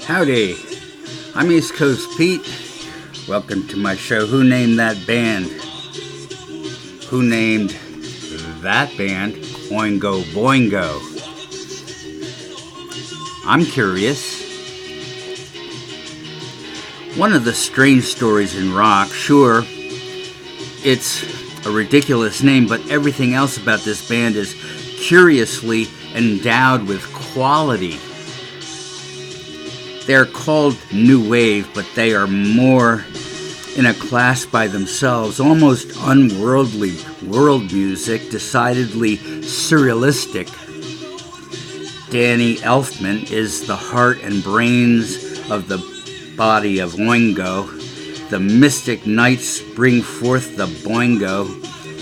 Howdy, I'm East Coast Pete. Welcome to my show, Who Named That Band? Who named that band Oingo Boingo? I'm curious. One of the strange stories in rock, sure, it's a ridiculous name, but everything else about this band is curiously endowed with quality. They're called New Wave, but they are more in a class by themselves, almost unworldly world music, decidedly surrealistic. Danny Elfman is the heart and brains of the body of Oingo. The Mystic Knights bring forth the boingo.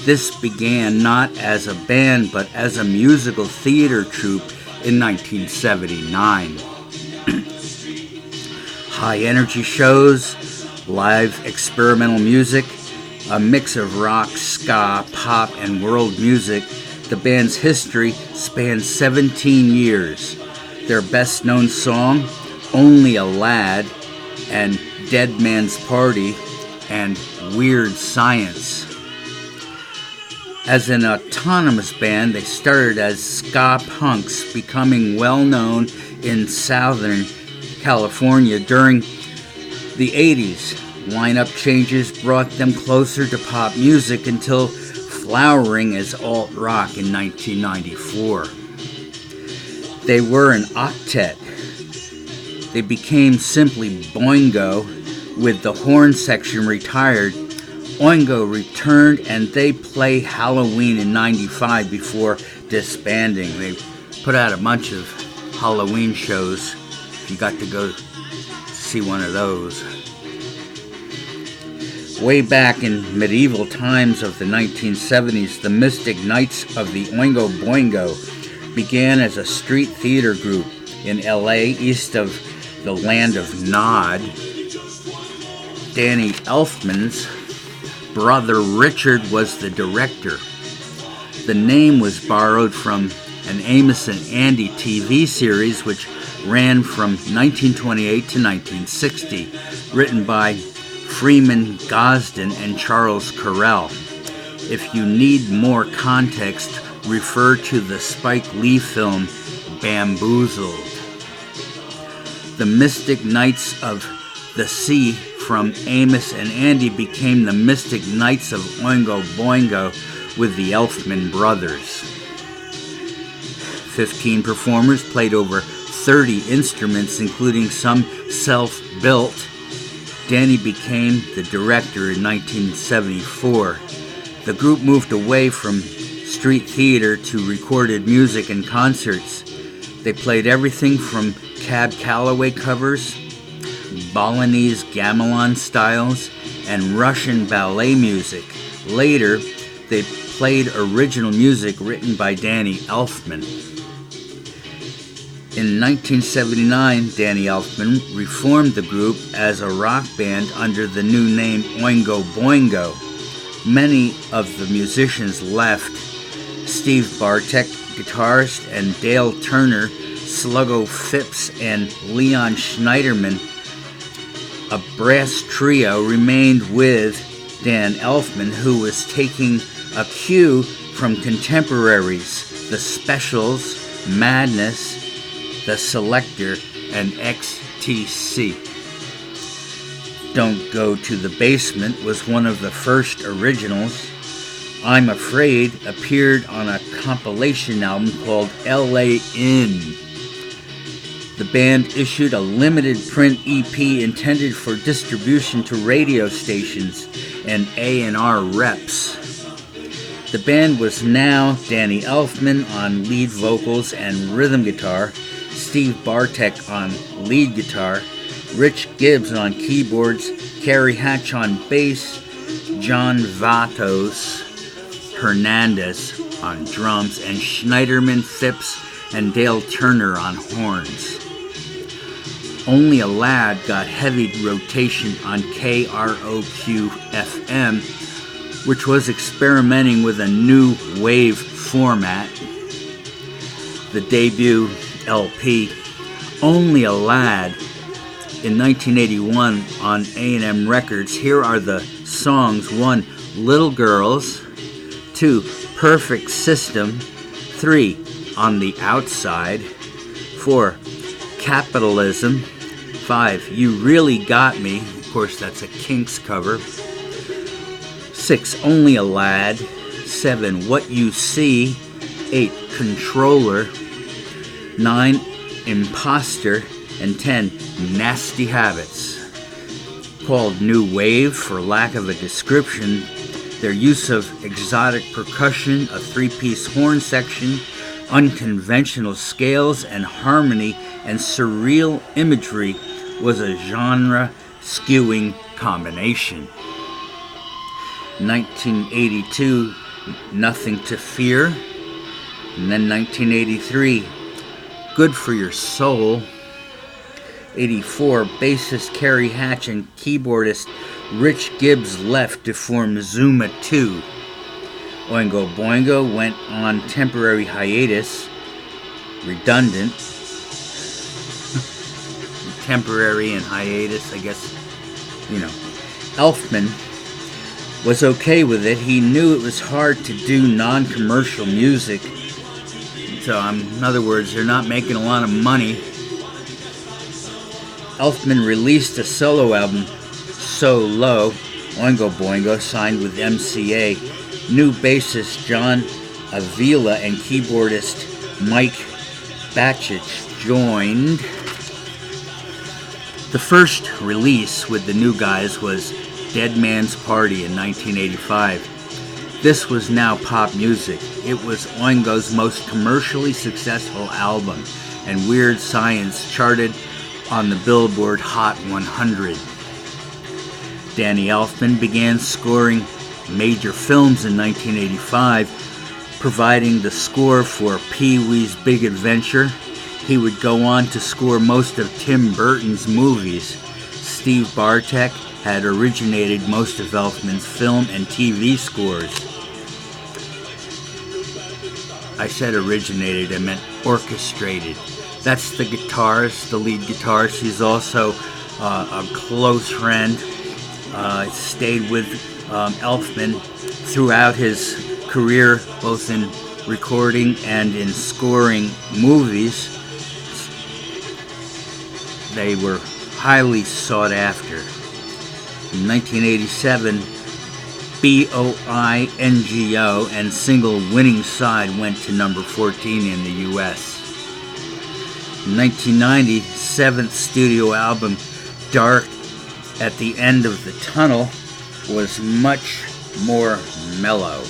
This began not as a band, but as a musical theater troupe in 1979. High-energy shows, live experimental music, a mix of rock, ska, pop, and world music. The band's history spans 17 years. Their best-known song, Only a Lad, and Dead Man's Party, and Weird Science. As an autonomous band, they started as ska punks, becoming well-known in Southern California during the 80s. Lineup changes brought them closer to pop music until flowering as alt-rock in 1994. They were an octet. They became simply Boingo, with the horn section retired. Oingo returned and they play Halloween in 95 before disbanding. They put out a bunch of Halloween shows. You got to go see one of those. Way back in medieval times of the 1970s, the Mystic Knights of the Oingo Boingo began as a street theater group in LA, east of the land of Nod. Danny Elfman's brother Richard was the director. The name was borrowed from an Amos and Andy TV series which ran from 1928 to 1960, written by Freeman Gosden and Charles Correll. If you need more context, refer to the Spike Lee film Bamboozled. The Mystic Knights of the Sea from Amos and Andy became the Mystic Knights of Oingo Boingo with the Elfman brothers. 15 performers played over 30 instruments, including some self-built. Danny became the director in 1974. The group moved away from street theater to recorded music and concerts. They played everything from Cab Calloway covers, Balinese gamelan styles, and Russian ballet music. Later, they played original music written by Danny Elfman. In 1979, Danny Elfman reformed the group as a rock band under the new name Oingo Boingo. Many of the musicians left. Steve Bartek, guitarist, and Dale Turner, Sluggo Phipps, and Leon Schneiderman, a brass trio, remained with Dan Elfman, who was taking a cue from contemporaries, The Specials, Madness, The Selector, and XTC. Don't Go to the Basement was one of the first originals. I'm Afraid appeared on a compilation album called LA In. The band issued a limited print EP intended for distribution to radio stations and A&R reps. The band was now Danny Elfman on lead vocals and rhythm guitar, Steve Bartek on lead guitar, Rich Gibbs on keyboards, Kerry Hatch on bass, John Vatos Hernandez on drums, and Schneiderman, Phipps, and Dale Turner on horns. Only a Lad got heavy rotation on KROQ-FM, which was experimenting with a new wave format. The debut LP, Only a Lad, in 1981 on A&M Records. Here are the songs: 1, Little Girls; 2, Perfect System; 3, On the Outside; 4, Capitalism; 5, You Really Got Me. Of course, that's a Kinks cover. 6, Only a Lad; 7, What You See; 8, Controller; 9, Imposter; and 10, Nasty Habits. Called New Wave for lack of a description, their use of exotic percussion, a 3-piece horn section, unconventional scales and harmony, and surreal imagery was a genre-skewing combination. 1982, Nothing to Fear. And then 1983, Good for Your Soul. 84, bassist Kerry Hatch and keyboardist Rich Gibbs left to form Zuma 2. Oingo Boingo went on temporary hiatus. Redundant. Temporary and hiatus, I guess, Elfman was okay with it. He knew it was hard to do non-commercial music. So, in other words, they're not making a lot of money. Elfman released a solo album, So Low. Oingo Boingo signed with MCA. New bassist John Avila and keyboardist Mike Batchich joined. The first release with the new guys was Dead Man's Party in 1985. This was now pop music. It was Oingo's most commercially successful album, and Weird Science charted on the Billboard Hot 100. Danny Elfman began scoring major films in 1985, providing the score for Pee-wee's Big Adventure. He would go on to score most of Tim Burton's movies. Steve Bartek had originated most of Elfman's film and TV scores. I said originated, I meant orchestrated. That's the guitarist, the lead guitarist. He's also a close friend. Stayed with Elfman throughout his career, both in recording and in scoring movies. They were highly sought after. In 1987, BOINGO and single Winning Side went to number 14 in the U.S. In 1990, 7th studio album, Dark at the End of the Tunnel, was much more mellow.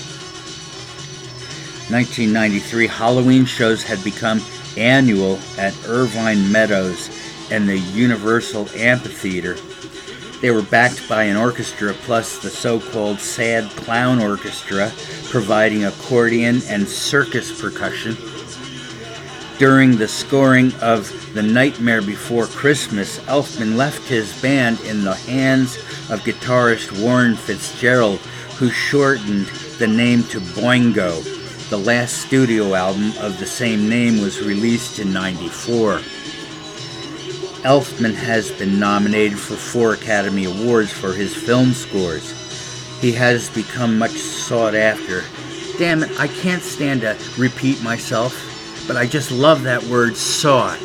1993, Halloween shows had become annual at Irvine Meadows and the Universal Amphitheater. They were backed by an orchestra plus the so-called Sad Clown Orchestra, providing accordion and circus percussion. During the scoring of The Nightmare Before Christmas, Elfman left his band in the hands of guitarist Warren Fitzgerald, who shortened the name to Boingo. The last studio album of the same name was released in '94. Elfman has been nominated for 4 Academy Awards for his film scores. He has become much sought after. Damn it, I can't stand to repeat myself, but I just love that word, sought.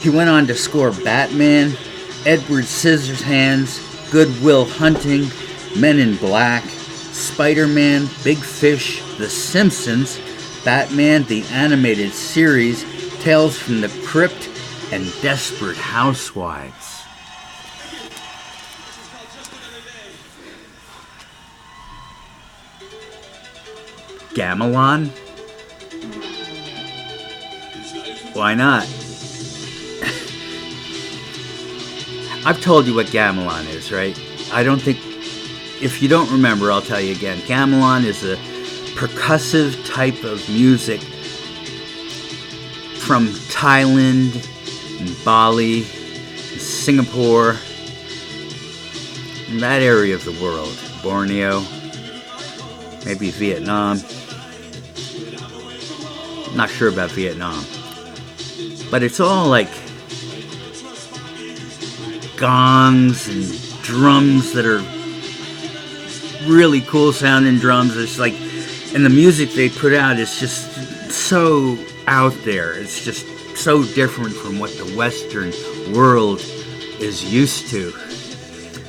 He went on to score Batman, Edward Scissorhands, Good Will Hunting, Men in Black, Spider-Man, Big Fish, The Simpsons, Batman the Animated Series, Tales from the Crypt, and Desperate Housewives. Gamelan? Why not? I've told you what gamelan is, right? I don't think, if you don't remember, I'll tell you again. Gamelan is a percussive type of music from Thailand, and Bali, and Singapore, and that area of the world. Borneo, maybe Vietnam. Not sure about Vietnam. But it's all like gongs and drums that are really cool sounding drums. It's like, and the music they put out is just so out there. It's just so different from what the Western world is used to.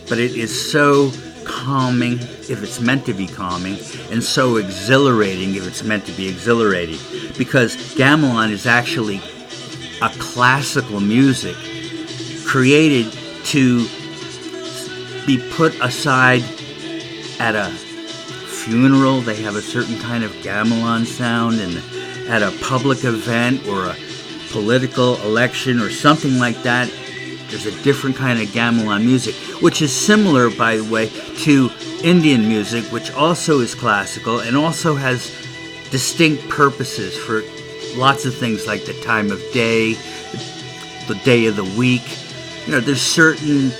But it is so calming if it's meant to be calming, and so exhilarating if it's meant to be exhilarating. Because gamelan is actually a classical music created to be put aside at a funeral. They have a certain kind of gamelan sound, and at a public event or a political election or something like that, there's a different kind of gamelan music, which is similar, by the way, to Indian music, which also is classical and also has distinct purposes for lots of things like the time of day, the day of the week. You know, there's certain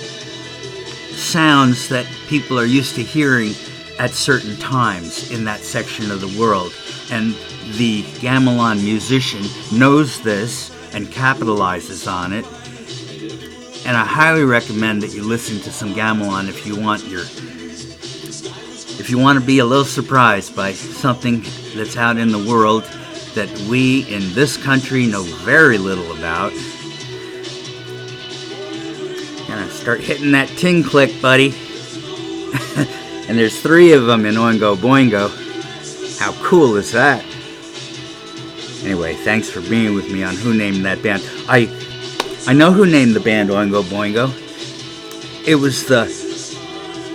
sounds that people are used to hearing at certain times in that section of the world. And the gamelan musician knows this and capitalizes on it. And I highly recommend that you listen to some gamelan if you want to be a little surprised by something that's out in the world that we in this country know very little about. Gonna start hitting that ting click, buddy. And there's 3 of them in Oingo Boingo. How cool is that? Anyway, thanks for being with me on Who Named That Band. I know who named the band Oingo Boingo. It was the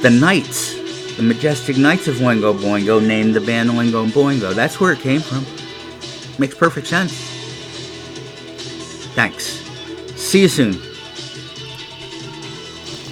Knights, the Majestic Knights of Oingo Boingo named the band Oingo Boingo. That's where it came from. Makes perfect sense. Thanks. See you soon.